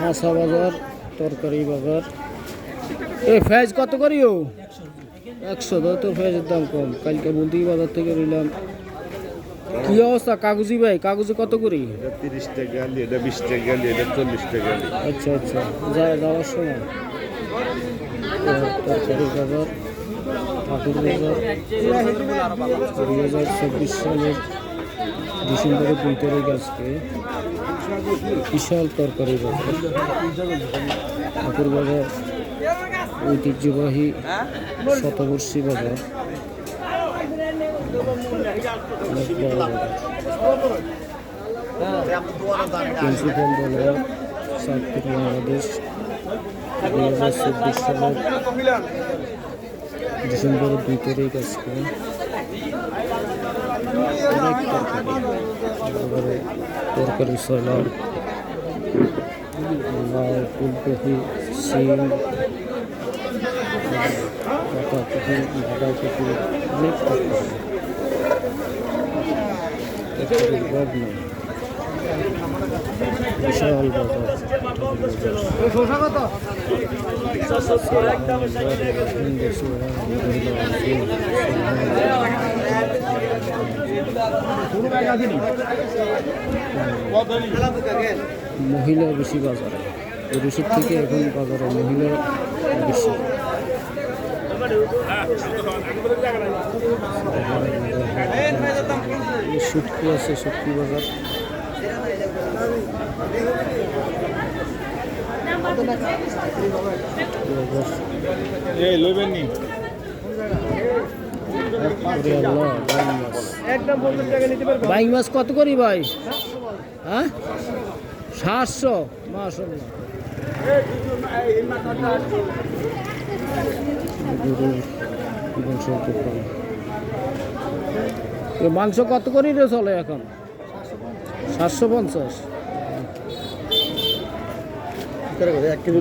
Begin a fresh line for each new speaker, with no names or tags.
কাঁচা বাজার, তরকারি বাজার। এই ফেজ কত করিও? 100। তো ফেজের দাম কম। কালকে বলতি বাজার থেকে নিলাম। কি অবস্থা কাগজি ভাই? কাগজি কত করি?
30 টাকা, এটা 20 টাকা, এটা 40 টাকা।
আচ্ছা আচ্ছা, যাওয়ার সময় তরকারি বাজার, ঠাকুর বাজার 2024 সালের ডিসেম্বরের 2 তারিখ আজকে বিশাল তরকারি বাজার, ঠাকুর বাজার, ঐতিহ্যবাহী শতবর্ষী বাজার, অনেক বড় বাজার। প্রিন্সিপাল বলয়, সাউথ বাংলাদেশ 2024 সালের ডিসেম্বরের 2 তারিখ আজকে অনেক তরকারি সলার, লাউ, ফুলকপি, সিম, বাঁধাকপি, বাঁধাকপি, অনেক তরকারি অভাব নেই। বিশাল বাজার। মহিলা বেশি বাজারে, পুরুষের থেকে এখন বাজারে মহিলা বেশি। শুটকি আছে, শুটকি বাজার। বাইং মাছ কত করি ভাই? হ্যাঁ, 700। মাশাআল্লাহ। মাংস কত করি রে চলে এখন? 750। 1 কেজি